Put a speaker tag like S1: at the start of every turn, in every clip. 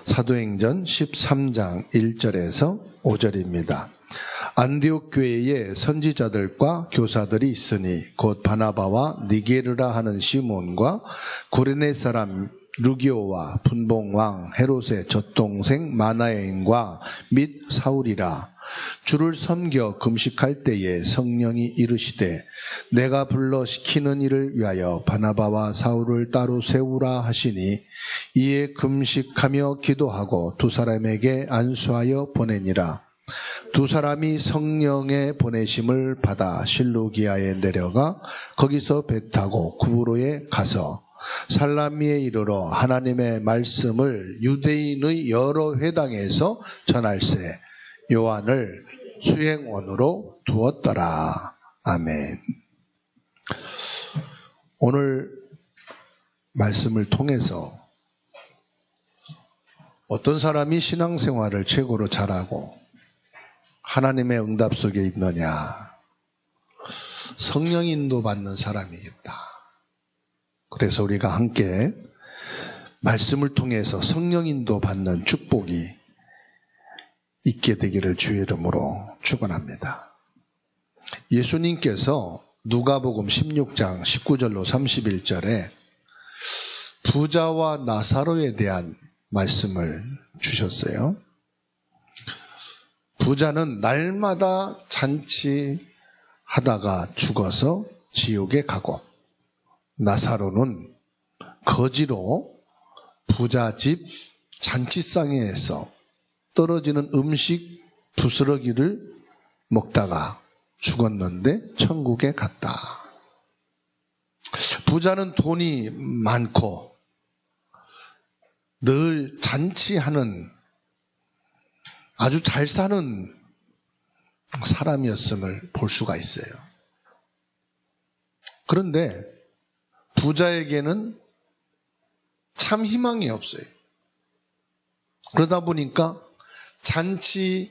S1: 사도행전 13장 1절에서 5절입니다. 안디옥 교회에 선지자들과 교사들이 있으니 곧 바나바와 니게르라 하는 시몬과 구레네 사람 루기오와 분봉왕 헤롯의 젖동생 마나엔과 및 사울이라. 주를 섬겨 금식할 때에 성령이 이르시되 내가 불러 시키는 일을 위하여 바나바와 사울을 따로 세우라 하시니 이에 금식하며 기도하고 두 사람에게 안수하여 보내니라. 두 사람이 성령의 보내심을 받아 실루기아에 내려가 거기서 배 타고 구브로에 가서 살라미에 이르러 하나님의 말씀을 유대인의 여러 회당에서 전할세 요한을 수행원으로 두었더라. 아멘. 오늘 말씀을 통해서 어떤 사람이 신앙생활을 최고로 잘하고 하나님의 응답 속에 있느냐? 성령 인도 받는 사람이겠다. 그래서 우리가 함께 말씀을 통해서 성령 인도 받는 축복이 있게 되기를 주의 이름으로 축원합니다. 예수님께서 누가복음 16장 19절로 31절에 부자와 나사로에 대한 말씀을 주셨어요. 부자는 날마다 잔치하다가 죽어서 지옥에 가고 나사로는 거지로 부자 집 잔치상에서 떨어지는 음식 부스러기를 먹다가 죽었는데 천국에 갔다. 부자는 돈이 많고 늘 잔치하는 아주 잘 사는 사람이었음을 볼 수가 있어요. 그런데 부자에게는 참 희망이 없어요. 그러다 보니까 잔치하는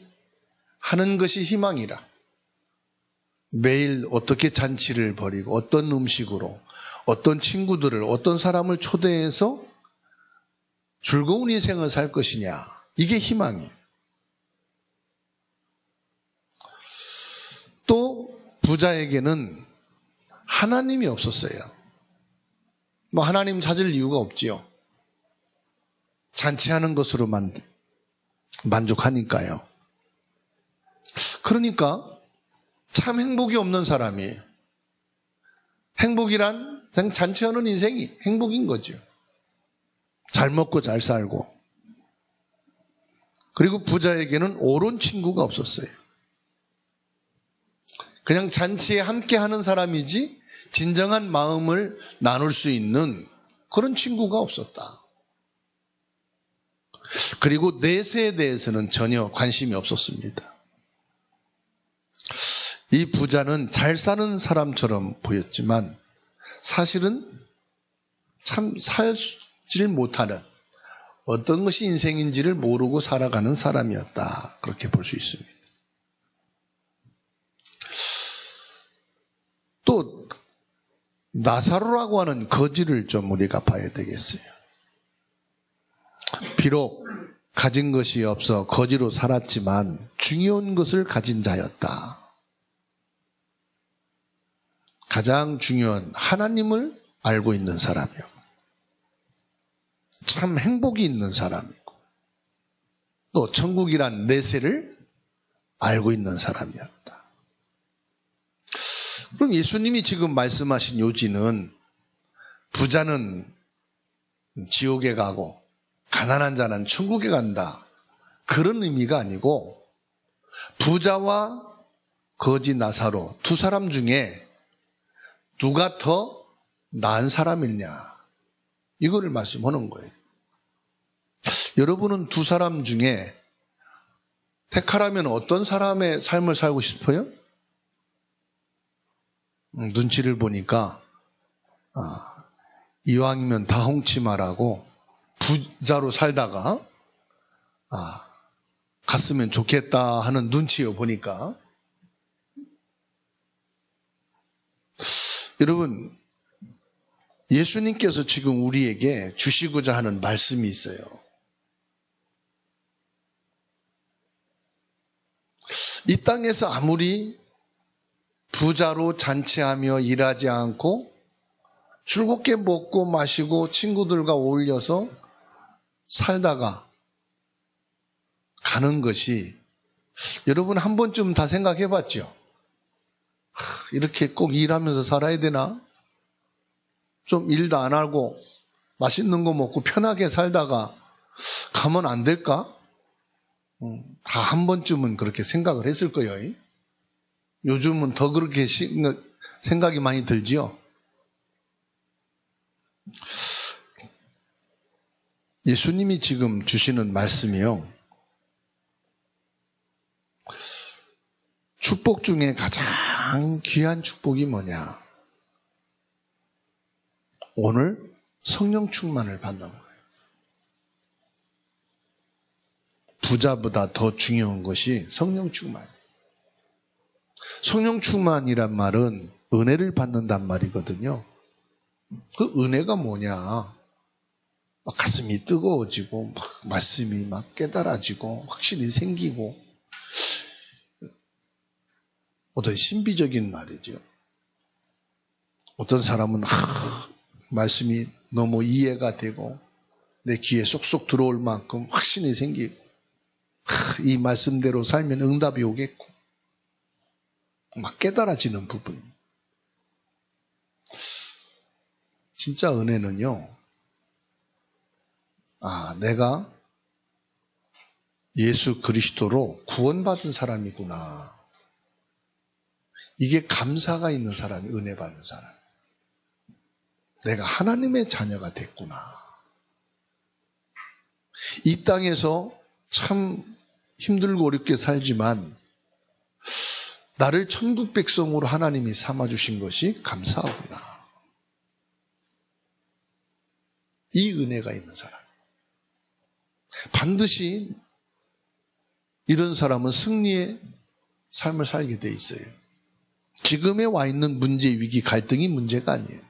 S1: 것이 희망이라 매일 어떻게 잔치를 벌이고 어떤 음식으로 어떤 친구들을 어떤 사람을 초대해서 즐거운 인생을 살 것이냐, 이게 희망이에요. 또 부자에게는 하나님이 없었어요. 하나님 찾을 이유가 없지요. 잔치하는 것으로만 만족하니까요. 그러니까 참 행복이 없는 사람이, 행복이란 그냥 잔치하는 인생이 행복인 거죠. 잘 먹고 잘 살고. 그리고 부자에게는 옳은 친구가 없었어요. 그냥 잔치에 함께하는 사람이지 진정한 마음을 나눌 수 있는 그런 친구가 없었다. 그리고 내세에 대해서는 전혀 관심이 없었습니다. 이 부자는 잘 사는 사람처럼 보였지만 사실은 참 살질 못하는, 어떤 것이 인생인지를 모르고 살아가는 사람이었다. 그렇게 볼 수 있습니다. 또 나사로라고 하는 거지를 좀 우리가 봐야 되겠어요. 비록 가진 것이 없어 거지로 살았지만 중요한 것을 가진 자였다. 가장 중요한 하나님을 알고 있는 사람이요. 참 행복이 있는 사람이고 또 천국이란 내세를 알고 있는 사람이었다. 그럼 예수님이 지금 말씀하신 요지는 부자는 지옥에 가고 가난한 자는 천국에 간다, 그런 의미가 아니고 부자와 거지 나사로 두 사람 중에 누가 더 나은 사람이냐, 이거를 말씀하는 거예요. 여러분은 두 사람 중에 택하라면 어떤 사람의 삶을 살고 싶어요? 눈치를 보니까 이왕이면 다 홍치 말하고 부자로 살다가 갔으면 좋겠다 하는 눈치요 보니까. 여러분, 예수님께서 지금 우리에게 주시고자 하는 말씀이 있어요. 이 땅에서 아무리 부자로 잔치하며 일하지 않고 즐겁게 먹고 마시고 친구들과 어울려서 살다가 가는 것이, 여러분 한 번쯤 다 생각해 봤죠? 이렇게 꼭 일하면서 살아야 되나? 좀 일도 안 하고 맛있는 거 먹고 편하게 살다가 가면 안 될까? 다 한 번쯤은 그렇게 생각을 했을 거예요. 요즘은 더 그렇게 생각이 많이 들지요. 예수님이 지금 주시는 말씀이요, 축복 중에 가장 귀한 축복이 뭐냐? 오늘 성령 충만을 받는 거예요. 부자보다 더 중요한 것이 성령 충만. 성령 충만이란 말은 은혜를 받는단 말이거든요. 그 은혜가 뭐냐? 막 가슴이 뜨거워지고, 막 말씀이 막 깨달아지고, 확신이 생기고, 어떤 신비적인 말이죠. 어떤 사람은 말씀이 너무 이해가 되고 내 귀에 쏙쏙 들어올 만큼 확신이 생기고, 이 말씀대로 살면 응답이 오겠고, 막 깨달아지는 부분. 진짜 은혜는요, 내가 예수 그리스도로 구원받은 사람이구나. 이게 감사가 있는 사람이 은혜 받는 사람. 내가 하나님의 자녀가 됐구나. 이 땅에서 참 힘들고 어렵게 살지만 나를 천국 백성으로 하나님이 삼아주신 것이 감사하구나. 이 은혜가 있는 사람. 반드시 이런 사람은 승리의 삶을 살게 돼 있어요. 지금에 와 있는 문제, 위기, 갈등이 문제가 아니에요.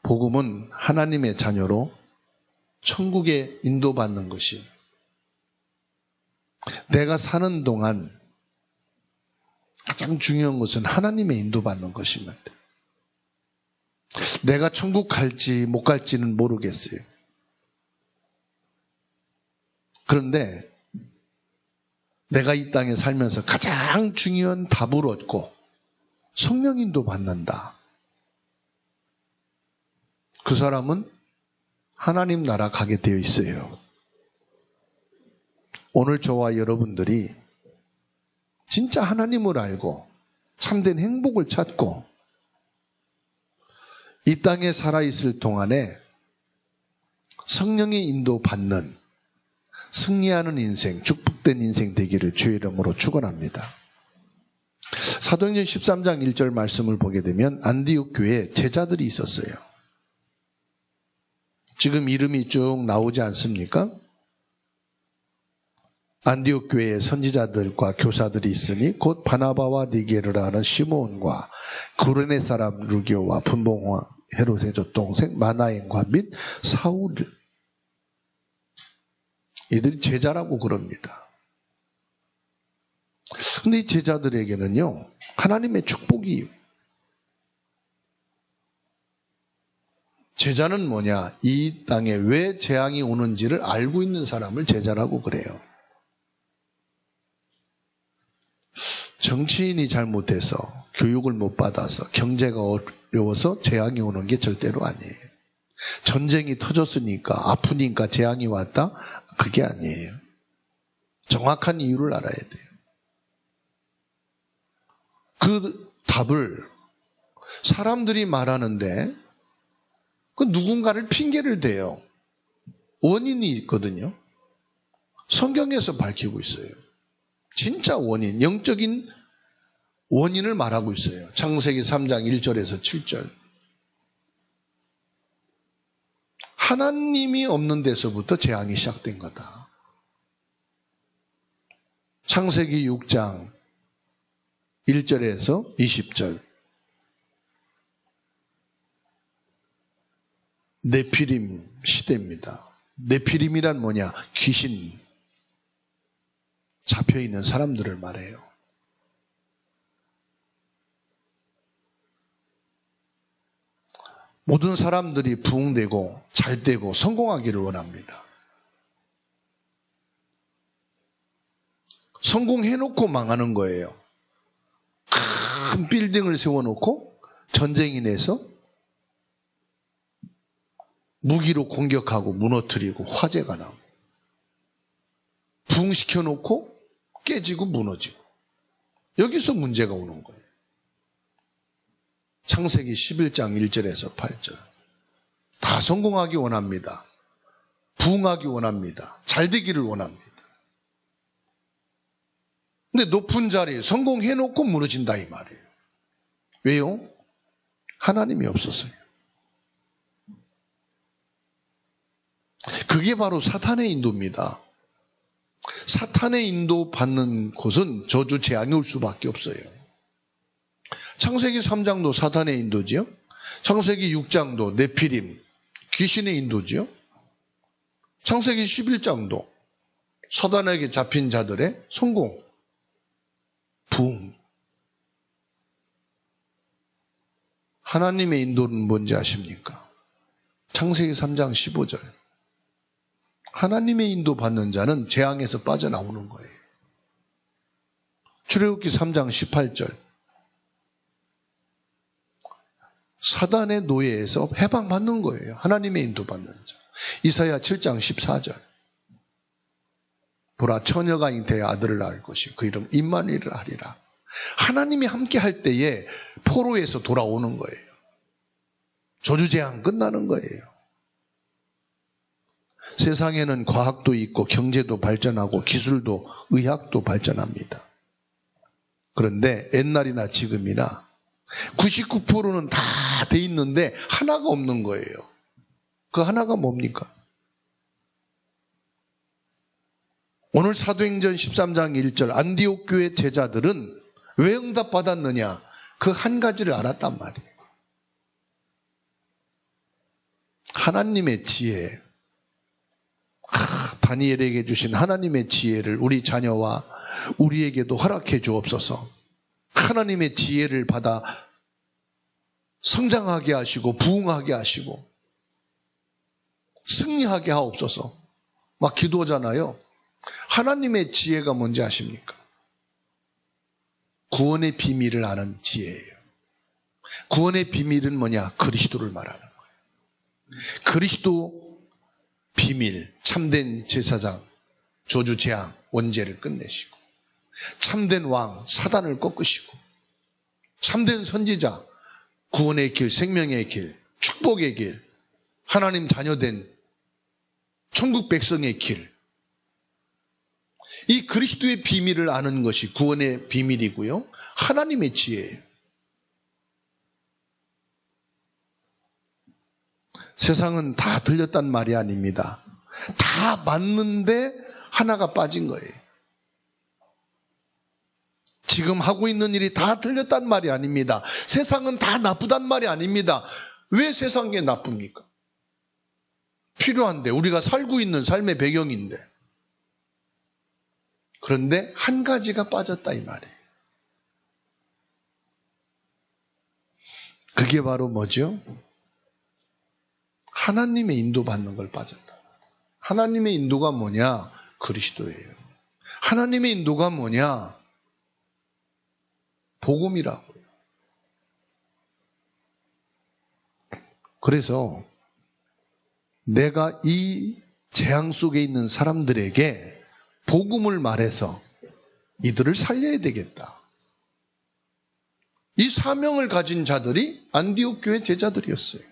S1: 복음은 하나님의 자녀로 천국에 인도받는 것이, 내가 사는 동안 가장 중요한 것은 하나님의 인도받는 것입니다. 내가 천국 갈지 못 갈지는 모르겠어요. 그런데 내가 이 땅에 살면서 가장 중요한 답을 얻고 성령 인도 받는다. 그 사람은 하나님 나라 가게 되어 있어요. 오늘 저와 여러분들이 진짜 하나님을 알고 참된 행복을 찾고 이 땅에 살아있을 동안에 성령의 인도 받는 승리하는 인생, 축복된 인생 되기를 주의 이름으로 축원합니다. 사도행전 13장 1절 말씀을 보게 되면 안디옥 교회에 제자들이 있었어요. 지금 이름이 쭉 나오지 않습니까? 안디옥 교회에 선지자들과 교사들이 있으니 곧 바나바와 니게르라 하는 시몬과 구레네 사람 루기오와 분봉왕 헤롯의 젖동생 마나엔과 및 사울, 이들이 제자라고 그럽니다. 근데 이 제자들에게는요, 하나님의 축복이, 제자는 뭐냐? 이 땅에 왜 재앙이 오는지를 알고 있는 사람을 제자라고 그래요. 정치인이 잘못해서, 교육을 못 받아서, 경제가 어려워서 재앙이 오는 게 절대로 아니에요. 전쟁이 터졌으니까, 아프니까 재앙이 왔다? 그게 아니에요. 정확한 이유를 알아야 돼요. 그 답을 사람들이 말하는데 그 누군가를 핑계를 대요. 원인이 있거든요. 성경에서 밝히고 있어요. 진짜 원인, 영적인 원인을 말하고 있어요. 창세기 3장 1절에서 7절. 하나님이 없는 데서부터 재앙이 시작된 거다. 창세기 6장 1절에서 20절. 네피림 시대입니다. 네피림이란 뭐냐? 귀신, 잡혀있는 사람들을 말해요. 모든 사람들이 부흥되고 잘되고 성공하기를 원합니다. 성공해놓고 망하는 거예요. 큰 빌딩을 세워놓고 전쟁이 내서 무기로 공격하고 무너뜨리고 화재가 나고, 부흥시켜놓고 깨지고 무너지고, 여기서 문제가 오는 거예요. 창세기 11장 1절에서 8절. 다 성공하기 원합니다. 부흥하기 원합니다. 잘되기를 원합니다. 근데 높은 자리에 성공해놓고 무너진다 이 말이에요. 왜요? 하나님이 없었어요. 그게 바로 사탄의 인도입니다. 사탄의 인도 받는 곳은 저주 재앙이 올 수밖에 없어요. 창세기 3장도 사탄의 인도지요. 창세기 6장도 네피림, 귀신의 인도지요. 창세기 11장도 사단에게 잡힌 자들의 성공, 부흥. 하나님의 인도는 뭔지 아십니까? 창세기 3장 15절. 하나님의 인도 받는 자는 재앙에서 빠져나오는 거예요. 출애굽기 3장 18절. 사단의 노예에서 해방받는 거예요. 하나님의 인도 받는 자. 이사야 7장 14절. 보라, 처녀가 잉태해 아들을 낳을 것이요 그 이름 임마누엘을 하리라. 하나님이 함께 할 때에 포로에서 돌아오는 거예요. 저주재앙 끝나는 거예요. 세상에는 과학도 있고 경제도 발전하고 기술도 의학도 발전합니다. 그런데 옛날이나 지금이나 99%는 다 돼 있는데 하나가 없는 거예요. 그 하나가 뭡니까? 오늘 사도행전 13장 1절 안디옥 교회 제자들은 왜 응답받았느냐? 그 한 가지를 알았단 말이에요. 하나님의 지혜, 다니엘에게 주신 하나님의 지혜를 우리 자녀와 우리에게도 허락해 주옵소서. 하나님의 지혜를 받아 성장하게 하시고 부흥하게 하시고 승리하게 하옵소서. 막 기도하잖아요. 하나님의 지혜가 뭔지 아십니까? 구원의 비밀을 아는 지혜예요. 구원의 비밀은 뭐냐? 그리스도를 말하는 거예요. 그리스도 비밀, 참된 제사장, 저주 재앙, 원죄를 끝내시고, 참된 왕, 사단을 꺾으시고, 참된 선지자, 구원의 길, 생명의 길, 축복의 길, 하나님 자녀된 천국 백성의 길. 이 그리스도의 비밀을 아는 것이 구원의 비밀이고요. 하나님의 지혜예요. 세상은 다 들렸단 말이 아닙니다. 다 맞는데 하나가 빠진 거예요. 지금 하고 있는 일이 다 들렸단 말이 아닙니다. 세상은 다 나쁘단 말이 아닙니다. 왜 세상이 나쁩니까? 필요한데, 우리가 살고 있는 삶의 배경인데. 그런데 한 가지가 빠졌다 이 말이에요. 그게 바로 뭐죠? 하나님의 인도받는 걸 빠졌다. 하나님의 인도가 뭐냐? 그리스도예요. 하나님의 인도가 뭐냐? 복음이라고요. 그래서 내가 이 재앙 속에 있는 사람들에게 복음을 말해서 이들을 살려야 되겠다. 이 사명을 가진 자들이 안디옥 교회 제자들이었어요.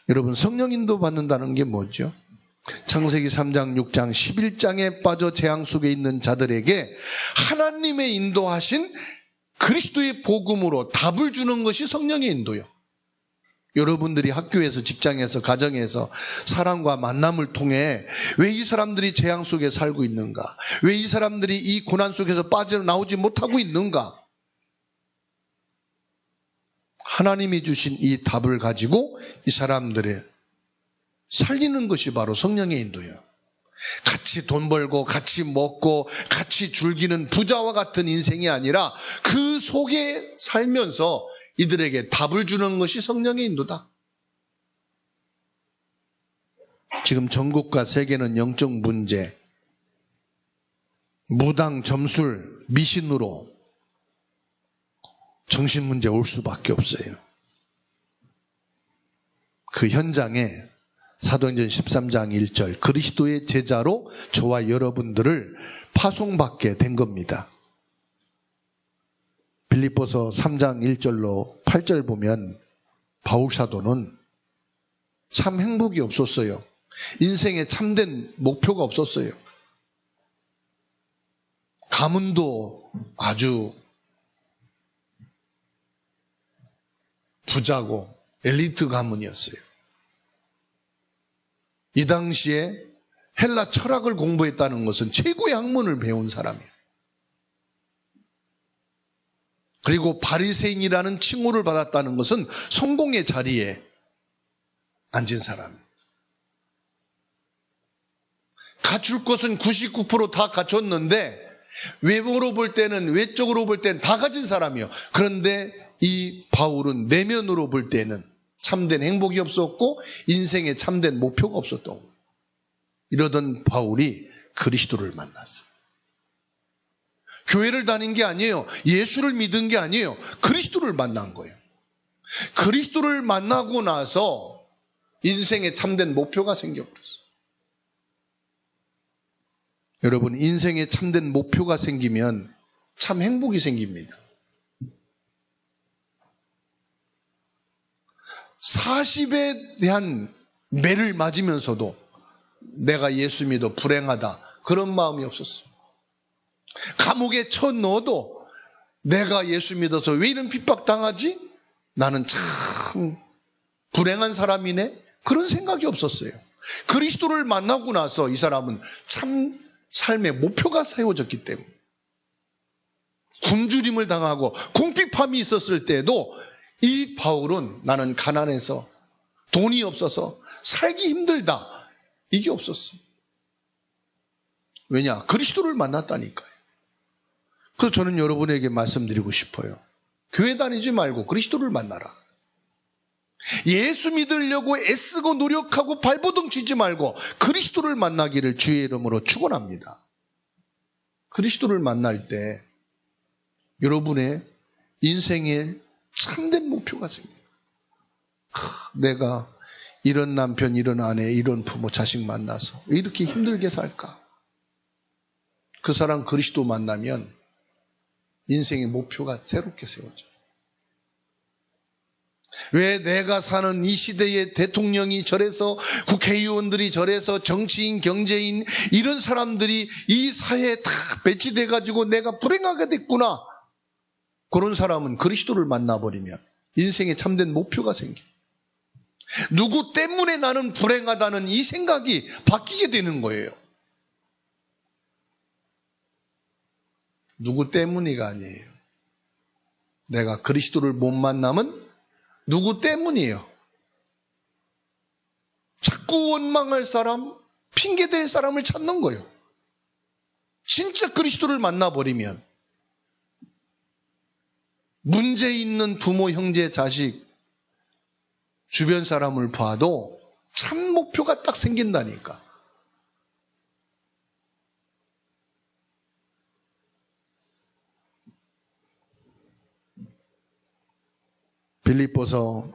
S1: 여러분, 성령 인도 받는다는 게 뭐죠? 창세기 3장, 6장, 11장에 빠져 재앙 속에 있는 자들에게 하나님의 인도하신 그리스도의 복음으로 답을 주는 것이 성령의 인도요. 여러분들이 학교에서, 직장에서, 가정에서 사람과 만남을 통해 왜 이 사람들이 재앙 속에 살고 있는가? 왜 이 사람들이 이 고난 속에서 빠져나오지 못하고 있는가? 하나님이 주신 이 답을 가지고 이 사람들을 살리는 것이 바로 성령의 인도예요. 같이 돈 벌고 같이 먹고 같이 즐기는 부자와 같은 인생이 아니라 그 속에 살면서 이들에게 답을 주는 것이 성령의 인도다. 지금 전국과 세계는 영적 문제, 무당, 점술, 미신으로 정신문제 올 수밖에 없어요. 그 현장에 사도행전 13장 1절 그리스도의 제자로 저와 여러분들을 파송받게 된 겁니다. 빌립보서 3장 1절로 8절 보면 바울 사도는 참 행복이 없었어요. 인생에 참된 목표가 없었어요. 가문도 아주 부자고 엘리트 가문이었어요. 이 당시에 헬라 철학을 공부했다는 것은 최고의 학문을 배운 사람이에요. 그리고 바리새인이라는 칭호를 받았다는 것은 성공의 자리에 앉은 사람이에요. 갖출 것은 99% 다 갖췄는데 외모로 볼 때는, 외적으로 볼 때는 다 가진 사람이에요. 그런데 이 바울은 내면으로 볼 때는 참된 행복이 없었고 인생에 참된 목표가 없었던 거예요. 이러던 바울이 그리스도를 만났어요. 교회를 다닌 게 아니에요. 예수를 믿은 게 아니에요. 그리스도를 만난 거예요. 그리스도를 만나고 나서 인생에 참된 목표가 생겨버렸어요. 여러분, 인생에 참된 목표가 생기면 참 행복이 생깁니다. 40에 대한 매를 맞으면서도 내가 예수 믿어 불행하다 그런 마음이 없었어요. 감옥에 쳐넣어도 내가 예수 믿어서 왜 이런 핍박당하지? 나는 참 불행한 사람이네? 그런 생각이 없었어요. 그리스도를 만나고 나서 이 사람은 참 삶의 목표가 세워졌기 때문에 굶주림을 당하고 궁핍함이 있었을 때도 이 바울은 나는 가난해서 돈이 없어서 살기 힘들다 이게 없었어요. 왜냐? 그리스도를 만났다니까요. 그래서 저는 여러분에게 말씀드리고 싶어요. 교회 다니지 말고 그리스도를 만나라. 예수 믿으려고 애쓰고 노력하고 발버둥 치지 말고 그리스도를 만나기를 주의 이름으로 축원합니다. 그리스도를 만날 때 여러분의 인생에 참된 목표가 생겨요. 내가 이런 남편, 이런 아내, 이런 부모, 자식 만나서 왜 이렇게 힘들게 살까? 그 사람 그리스도 만나면 인생의 목표가 새롭게 세워져요. 왜 내가 사는 이 시대의 대통령이 저래서, 국회의원들이 저래서, 정치인, 경제인 이런 사람들이 이 사회에 다 배치돼 가지고 내가 불행하게 됐구나. 그런 사람은 그리스도를 만나버리면 인생에 참된 목표가 생겨요. 누구 때문에 나는 불행하다는 이 생각이 바뀌게 되는 거예요. 누구 때문이가 아니에요. 내가 그리스도를 못 만나면 누구 때문이에요? 자꾸 원망할 사람, 핑계댈 사람을 찾는 거예요. 진짜 그리스도를 만나버리면 문제 있는 부모, 형제, 자식, 주변 사람을 봐도 참 목표가 딱 생긴다니까. 빌립보서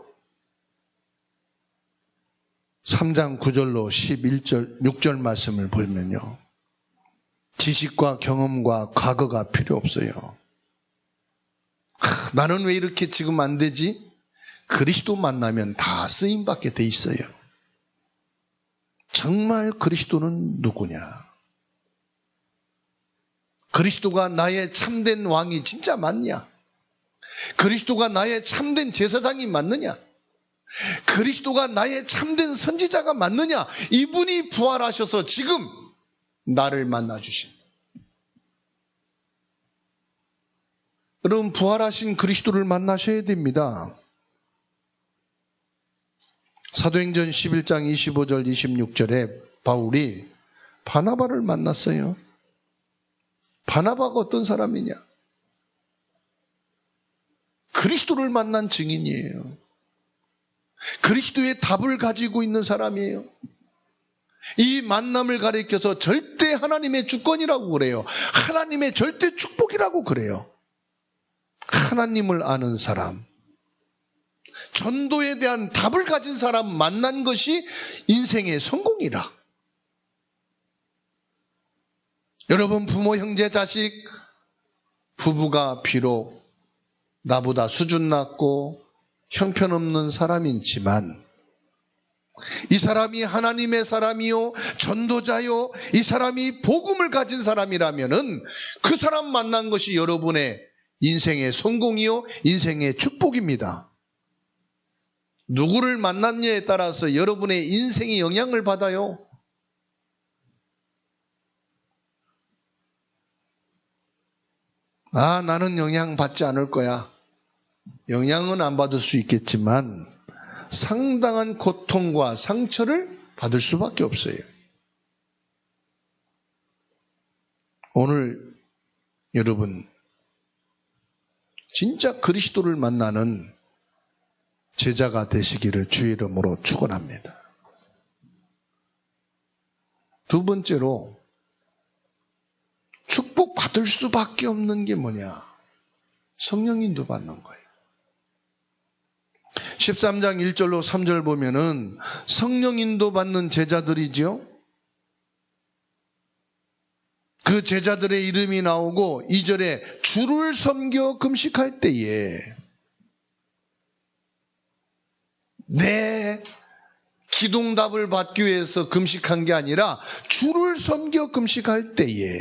S1: 3장 9절로 11절, 6절 말씀을 보면요. 지식과 경험과 과거가 필요 없어요. 나는 왜 이렇게 지금 안 되지? 그리스도 만나면 다 쓰임받게 돼 있어요. 정말 그리스도는 누구냐? 그리스도가 나의 참된 왕이 진짜 맞냐? 그리스도가 나의 참된 제사장이 맞느냐? 그리스도가 나의 참된 선지자가 맞느냐? 이분이 부활하셔서 지금 나를 만나주신. 여러분, 부활하신 그리스도를 만나셔야 됩니다. 사도행전 11장 25절 26절에 바울이 바나바를 만났어요. 바나바가 어떤 사람이냐? 그리스도를 만난 증인이에요. 그리스도의 답을 가지고 있는 사람이에요. 이 만남을 가리켜서 절대 하나님의 주권이라고 그래요. 하나님의 절대 축복이라고 그래요. 하나님을 아는 사람, 전도에 대한 답을 가진 사람 만난 것이 인생의 성공이라. 여러분, 부모, 형제, 자식, 부부가 비록 나보다 수준 낮고 형편없는 사람이지만 이 사람이 하나님의 사람이요, 전도자요, 이 사람이 복음을 가진 사람이라면은 그 사람 만난 것이 여러분의 인생의 성공이요, 인생의 축복입니다. 누구를 만났냐에 따라서 여러분의 인생이 영향을 받아요. 아, 나는 영향 받지 않을 거야. 영향은 안 받을 수 있겠지만 상당한 고통과 상처를 받을 수밖에 없어요. 오늘 여러분, 진짜 그리스도를 만나는 제자가 되시기를 주의 이름으로 축원합니다. 두 번째로, 축복받을 수밖에 없는 게 뭐냐? 성령 인도 받는 거예요. 13장 1절로 3절 보면은 성령 인도 받는 제자들이죠. 그 제자들의 이름이 나오고 2절에 주를 섬겨 금식할 때에 내 기도응답을 받기 위해서 금식한 게 아니라 주를 섬겨 금식할 때에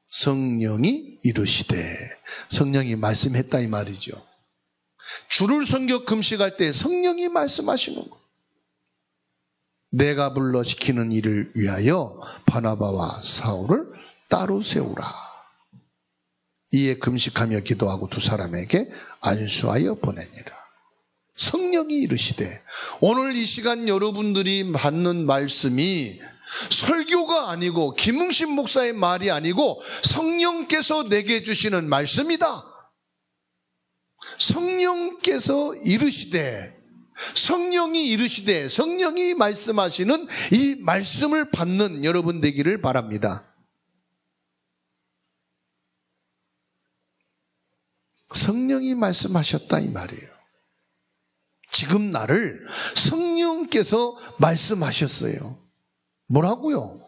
S1: 성령이 이르시되, 성령이 말씀했다 이 말이죠. 주를 섬겨 금식할 때 성령이 말씀하시는 거. 내가 불러 시키는 일을 위하여 바나바와 사울을 따로 세우라. 이에 금식하며 기도하고 두 사람에게 안수하여 보내니라. 성령이 이르시되, 오늘 이 시간 여러분들이 받는 말씀이 설교가 아니고 김웅신 목사의 말이 아니고 성령께서 내게 주시는 말씀이다. 성령께서 이르시되, 성령이 이르시되, 성령이 말씀하시는 이 말씀을 받는 여러분 되기를 바랍니다. 성령이 말씀하셨다 이 말이에요. 지금 나를 성령께서 말씀하셨어요. 뭐라고요?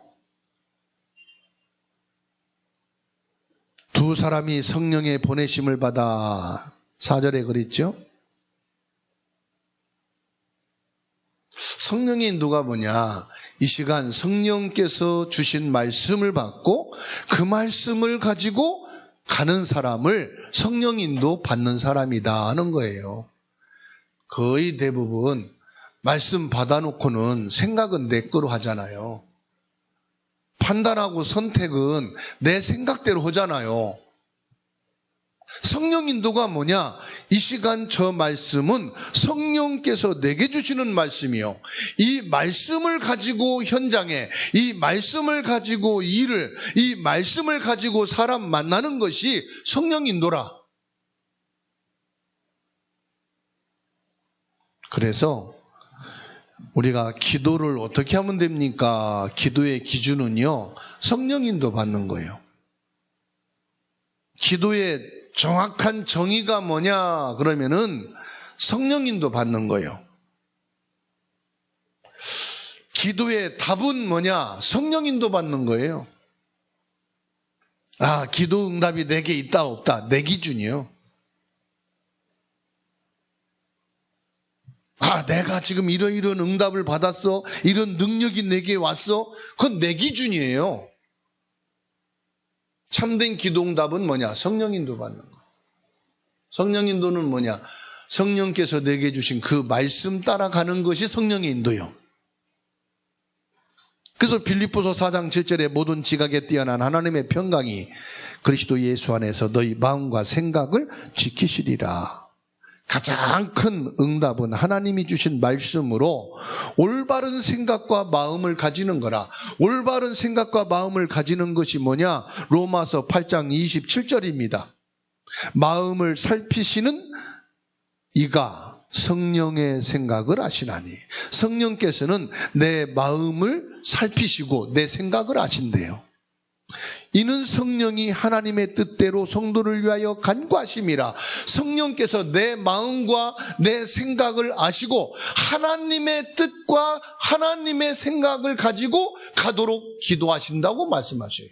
S1: 두 사람이 성령의 보내심을 받아 4절에 그랬죠? 성령의 인도가 뭐냐? 이 시간 성령께서 주신 말씀을 받고 그 말씀을 가지고 가는 사람을 성령 인도 받는 사람이다 하는 거예요. 거의 대부분 말씀 받아놓고는 생각은 내 거로 하잖아요. 판단하고 선택은 내 생각대로 하잖아요. 성령 인도가 뭐냐? 이 시간 저 말씀은 성령께서 내게 주시는 말씀이요. 이 말씀을 가지고 현장에, 이 말씀을 가지고 일을, 이 말씀을 가지고 사람 만나는 것이 성령 인도라. 그래서 우리가 기도를 어떻게 하면 됩니까? 기도의 기준은요, 성령 인도 받는 거예요. 기도의 정확한 정의가 뭐냐 그러면은 성령 인도 받는 거예요. 기도의 답은 뭐냐? 성령 인도 받는 거예요. 아, 기도 응답이 내게 있다 없다, 내 기준이요. 아, 내가 지금 이런 응답을 받았어, 이런 능력이 내게 왔어, 그건 내 기준이에요. 참된 기도 응답은 뭐냐? 성령 인도 받는 거. 성령 인도는 뭐냐? 성령께서 내게 주신 그 말씀 따라가는 것이 성령의 인도요. 그래서 빌립보서 4장 7절에 모든 지각에 뛰어난 하나님의 평강이 그리스도 예수 안에서 너희 마음과 생각을 지키시리라. 가장 큰 응답은 하나님이 주신 말씀으로 올바른 생각과 마음을 가지는 거라. 올바른 생각과 마음을 가지는 것이 뭐냐? 로마서 8장 27절입니다. 마음을 살피시는 이가 성령의 생각을 아시나니. 성령께서는 내 마음을 살피시고 내 생각을 아신대요. 이는 성령이 하나님의 뜻대로 성도를 위하여 간구하심이라. 성령께서 내 마음과 내 생각을 아시고 하나님의 뜻과 하나님의 생각을 가지고 가도록 기도하신다고 말씀하셔요.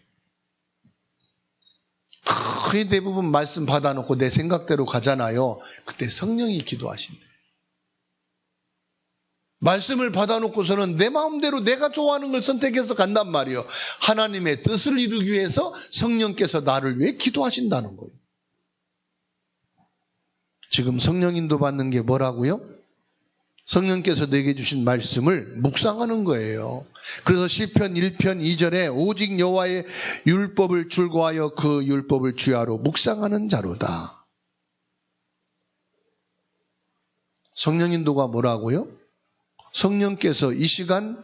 S1: 거의 대부분 말씀 받아놓고 내 생각대로 가잖아요. 그때 성령이 기도하신대. 말씀을 받아놓고서는 내 마음대로 내가 좋아하는 걸 선택해서 간단 말이에요. 하나님의 뜻을 이루기 위해서 성령께서 나를 위해 기도하신다는 거예요. 지금 성령 인도 받는 게 뭐라고요? 성령께서 내게 주신 말씀을 묵상하는 거예요. 그래서 시편 1편 2절에 오직 여호와의 율법을 즐거워하여 그 율법을 주야로 묵상하는 자로다. 성령 인도가 뭐라고요? 성령께서 이 시간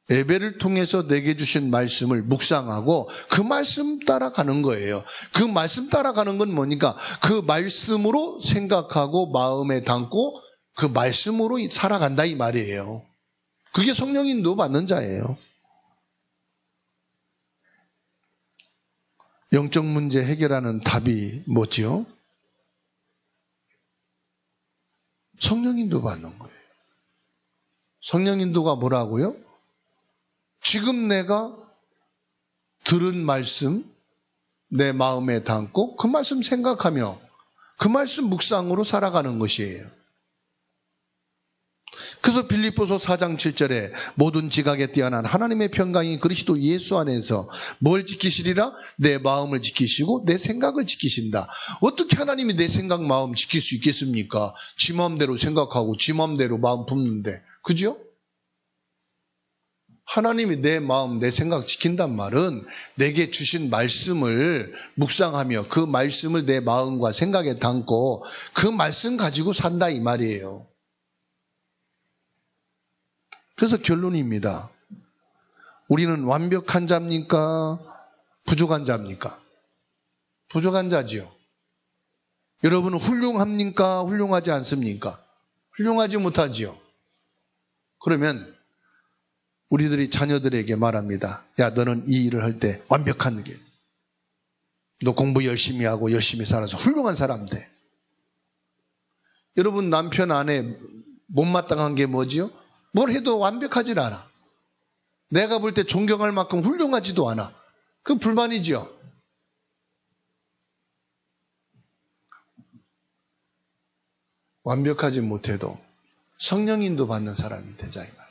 S1: 예배를 통해서 내게 주신 말씀을 묵상하고 그 말씀 따라가는 거예요. 그 말씀 따라가는 건 뭐니까 그 말씀으로 생각하고 마음에 담고 그 말씀으로 살아간다 이 말이에요. 그게 성령 인도 받는 자예요. 영적 문제 해결하는 답이 뭐지요? 성령 인도 받는 거예요. 성령 인도가 뭐라고요? 지금 내가 들은 말씀 내 마음에 담고 그 말씀 생각하며 그 말씀 묵상으로 살아가는 것이에요. 그래서 빌립보서 4장 7절에 모든 지각에 뛰어난 하나님의 평강이 그리스도 예수 안에서 뭘 지키시리라? 내 마음을 지키시고 내 생각을 지키신다. 어떻게 하나님이 내 생각 마음 지킬 수 있겠습니까? 지 마음대로 생각하고 지 마음대로 마음 품는데, 그죠? 하나님이 내 마음 내 생각 지킨단 말은 내게 주신 말씀을 묵상하며 그 말씀을 내 마음과 생각에 담고 그 말씀 가지고 산다 이 말이에요. 그래서 결론입니다. 우리는 완벽한 자입니까? 부족한 자입니까? 부족한 자지요. 여러분은 훌륭합니까? 훌륭하지 않습니까? 훌륭하지 못하지요. 그러면 우리들이 자녀들에게 말합니다. 야, 너는 이 일을 할 때 완벽한 게, 너 공부 열심히 하고 열심히 살아서 훌륭한 사람 돼. 여러분 남편 아내 못마땅한 게 뭐지요? 뭘 해도 완벽하질 않아. 내가 볼 때 존경할 만큼 훌륭하지도 않아. 그 불만이지요. 완벽하지 못해도 성령 인도 받는 사람이 되자 이 말이에요.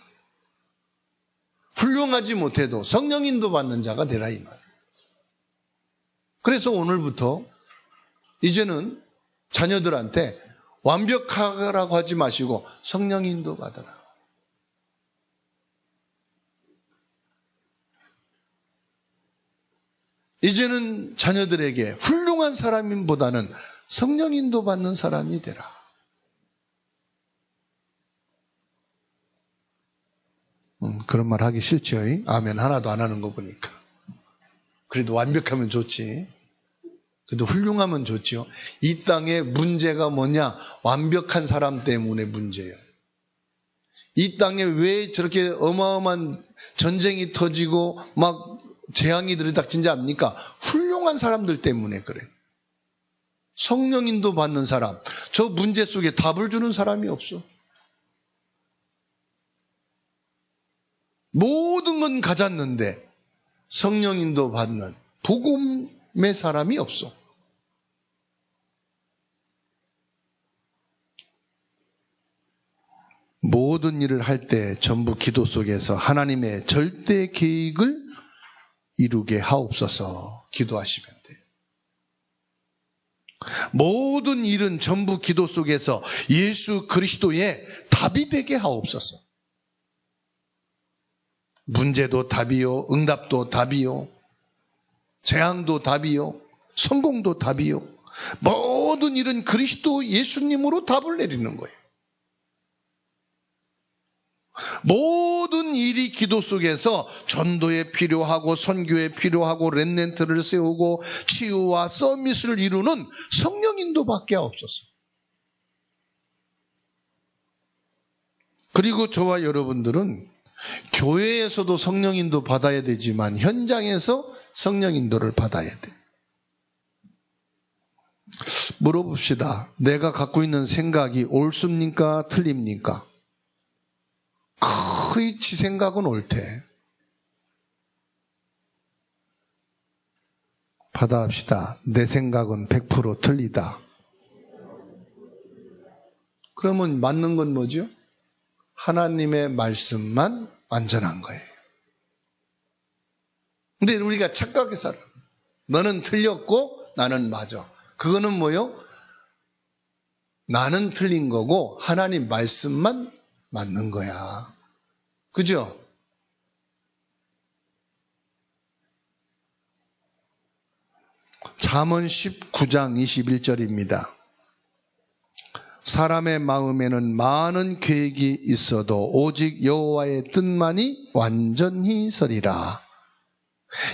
S1: 훌륭하지 못해도 성령 인도 받는 자가 되라 이 말이에요. 그래서 오늘부터 이제는 자녀들한테 완벽하라고 하지 마시고 성령 인도 받아라. 이제는 자녀들에게 훌륭한 사람보다는 성령 인도 받는 사람이 되라. 그런 말 하기 싫죠. 아멘 하나도 안 하는 거 보니까. 그래도 완벽하면 좋지. 그래도 훌륭하면 좋죠. 이 땅에 문제가 뭐냐? 완벽한 사람 때문에 문제예요. 이 땅에 왜 저렇게 어마어마한 전쟁이 터지고 막 재앙이 들이닥친지 압니까? 훌륭한 사람들 때문에 그래. 성령 인도 받는 사람, 저 문제 속에 답을 주는 사람이 없어. 모든 건 가졌는데 성령 인도 받는 복음의 사람이 없어. 모든 일을 할 때 전부 기도 속에서 하나님의 절대 계획을 이루게 하옵소서 기도하시면 돼요. 모든 일은 전부 기도 속에서 예수 그리스도의 답이 되게 하옵소서. 문제도 답이요, 응답도 답이요, 재앙도 답이요, 성공도 답이요, 모든 일은 그리스도 예수님으로 답을 내리는 거예요. 모든 일이 기도 속에서 전도에 필요하고 선교에 필요하고 렘넌트를 세우고 치유와 서밋을 이루는 성령 인도밖에 없었어요. 그리고 저와 여러분들은 교회에서도 성령 인도 받아야 되지만 현장에서 성령 인도를 받아야 돼. 물어봅시다. 내가 갖고 있는 생각이 옳습니까? 틀립니까? 거의 지 생각은 옳대. 받아합시다. 내 생각은 100% 틀리다. 그러면 맞는 건 뭐죠? 하나님의 말씀만 완전한 거예요. 근데 우리가 착각해 살아. 너는 틀렸고 나는 맞아. 그거는 뭐요? 나는 틀린 거고 하나님 말씀만 맞는 거야. 그죠? 잠언 19장 21절입니다. 사람의 마음에는 많은 계획이 있어도 오직 여호와의 뜻만이 완전히 서리라.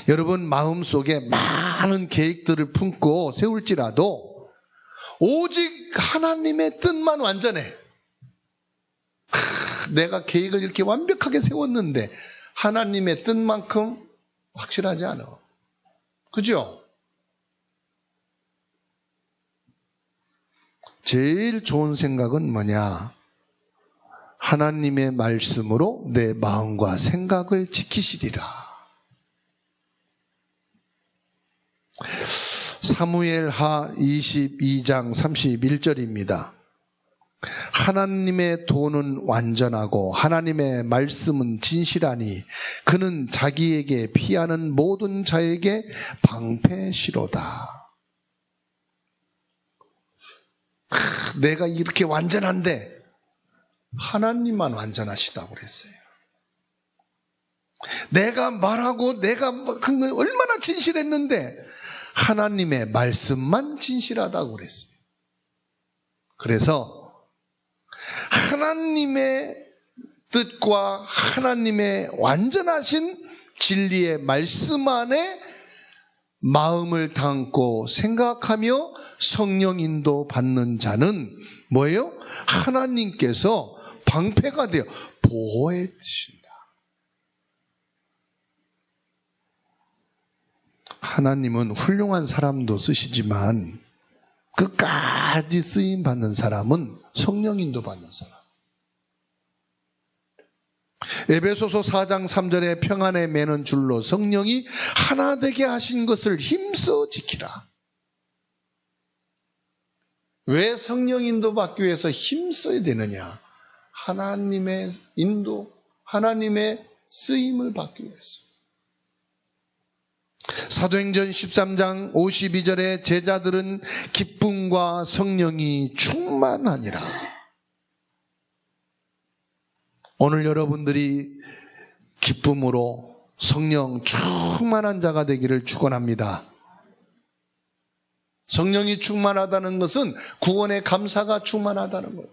S1: 여러분 마음속에 많은 계획들을 품고 세울지라도 오직 하나님의 뜻만 완전해. 내가 계획을 이렇게 완벽하게 세웠는데 하나님의 뜻만큼 확실하지 않아. 그죠? 제일 좋은 생각은 뭐냐? 하나님의 말씀으로 내 마음과 생각을 지키시리라. 사무엘하 22장 31절입니다. 하나님의 도는 완전하고 하나님의 말씀은 진실하니 그는 자기에게 피하는 모든 자에게 방패시로다. 내가 이렇게 완전한데 하나님만 완전하시다고 그랬어요. 내가 말하고 내가 얼마나 진실했는데 하나님의 말씀만 진실하다고 그랬어요. 그래서 하나님의 뜻과 하나님의 완전하신 진리의 말씀 안에 마음을 담고 생각하며 성령 인도 받는 자는 뭐예요? 하나님께서 방패가 되어 보호해 주신다. 하나님은 훌륭한 사람도 쓰시지만 끝까지 쓰임 받는 사람은 성령 인도 받는 사람. 에베소서 4장 3절에 평안에 매는 줄로 성령이 하나 되게 하신 것을 힘써 지키라. 왜 성령 인도 받기 위해서 힘써야 되느냐? 하나님의 인도, 하나님의 쓰임을 받기 위해서. 사도행전 13장 52절에 제자들은 기쁨과 성령이 충만하니라. 오늘 여러분들이 기쁨으로 성령 충만한 자가 되기를 축원합니다. 성령이 충만하다는 것은 구원의 감사가 충만하다는 거예요.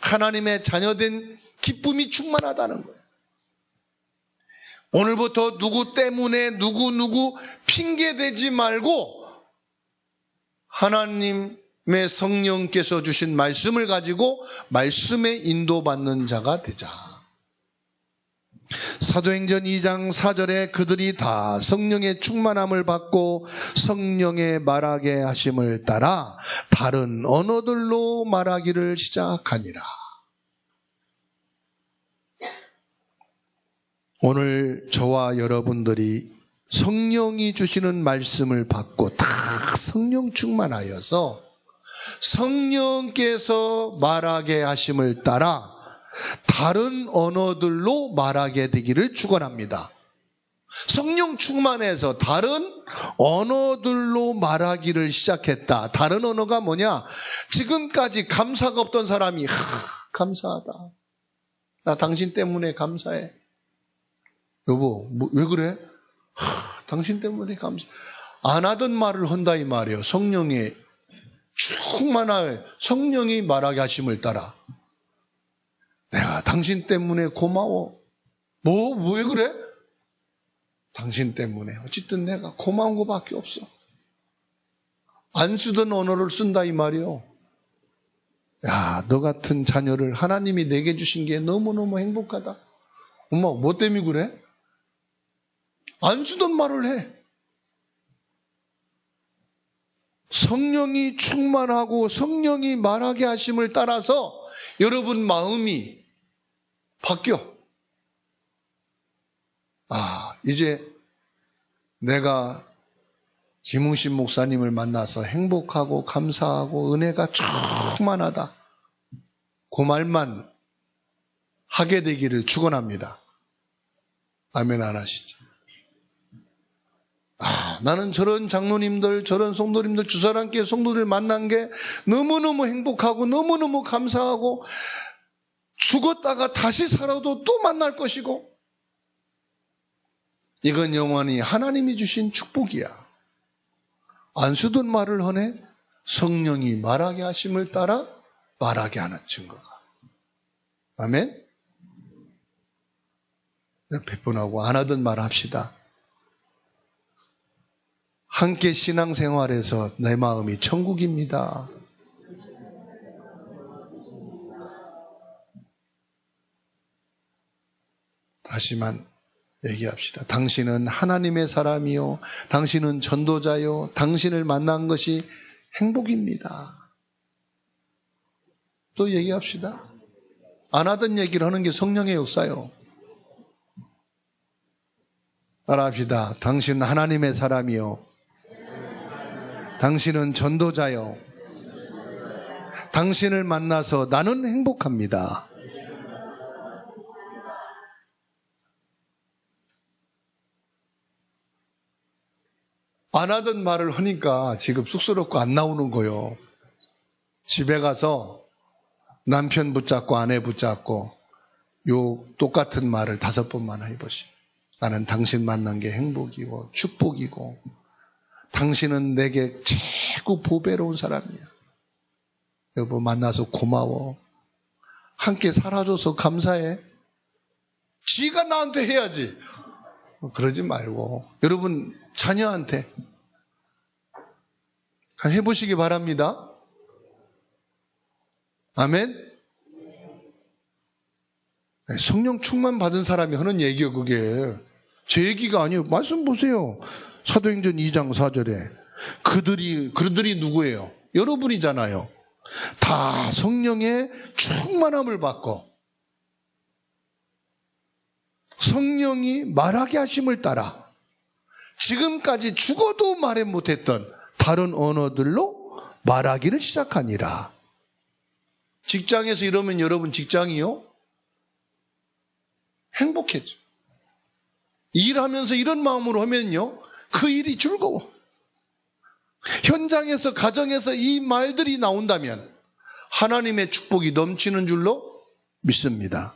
S1: 하나님의 자녀된 기쁨이 충만하다는 거예요. 오늘부터 누구 때문에 누구 핑계대지 말고 하나님의 성령께서 주신 말씀을 가지고 말씀에 인도받는 자가 되자. 사도행전 2장 4절에 그들이 다 성령의 충만함을 받고 성령의 말하게 하심을 따라 다른 언어들로 말하기를 시작하니라. 오늘 저와 여러분들이 성령이 주시는 말씀을 받고 다 성령 충만하여서 성령께서 말하게 하심을 따라 다른 언어들로 말하게 되기를 축원합니다. 성령 충만해서 다른 언어들로 말하기를 시작했다. 다른 언어가 뭐냐? 지금까지 감사가 없던 사람이 감사하다. 나 당신 때문에 감사해. 여보, 왜 그래? 당신 때문에 감사. 안 하던 말을 한다 이 말이에요. 성령의 충만할 성령이 말하게 하심을 따라. 내가 당신 때문에 고마워. 왜 그래? 당신 때문에. 어쨌든 내가 고마운 것밖에 없어. 안 쓰던 언어를 쓴다 이 말이요. 야, 너 같은 자녀를 하나님이 내게 주신 게 너무너무 행복하다. 엄마, 뭐 때문에 그래? 안 쓰던 말을 해. 성령이 충만하고 성령이 말하게 하심을 따라서 여러분 마음이 바뀌어. 이제 내가 김웅신 목사님을 만나서 행복하고 감사하고 은혜가 충만하다. 그 말만 하게 되기를 축원합니다. 아멘 안 하시죠? 나는 저런 장로님들, 저런 성도님들, 주사랑교회 성도들 만난 게 너무너무 행복하고 너무너무 감사하고 죽었다가 다시 살아도 또 만날 것이고 이건 영원히 하나님이 주신 축복이야. 안 쓰던 말을 하네 성령이 말하게 하심을 따라 말하게 하는 증거가. 아멘? 100번 안 하던 말 합시다. 함께 신앙생활에서 내 마음이 천국입니다. 다시만 얘기합시다. 당신은 하나님의 사람이요. 당신은 전도자요. 당신을 만난 것이 행복입니다. 또 얘기합시다. 안 하던 얘기를 하는 게 성령의 역사요. 따라합시다. 당신은 하나님의 사람이요. 당신은 전도자요. 당신을 만나서 나는 행복합니다. 안 하던 말을 하니까 지금 쑥스럽고 안 나오는 거요. 집에 가서 남편 붙잡고 아내 붙잡고 요 똑같은 말을 5번만 해보시오. 나는 당신 만난 게 행복이고 축복이고 당신은 내게 최고 보배로운 사람이야. 여보 만나서 고마워. 함께 살아줘서 감사해. 지가 나한테 해야지. 그러지 말고 여러분 자녀한테 해보시기 바랍니다. 아멘. 성령 충만 받은 사람이 하는 얘기요 그게. 제 얘기가 아니에요. 말씀 보세요. 사도행전 2장 4절에 그들이 누구예요? 여러분이잖아요. 다 성령의 충만함을 받고 성령이 말하게 하심을 따라 지금까지 죽어도 말해 못했던 다른 언어들로 말하기를 시작하니라. 직장에서 이러면 여러분 직장이요? 행복해져. 일하면서 이런 마음으로 하면요 그 일이 즐거워. 현장에서 가정에서 이 말들이 나온다면 하나님의 축복이 넘치는 줄로 믿습니다.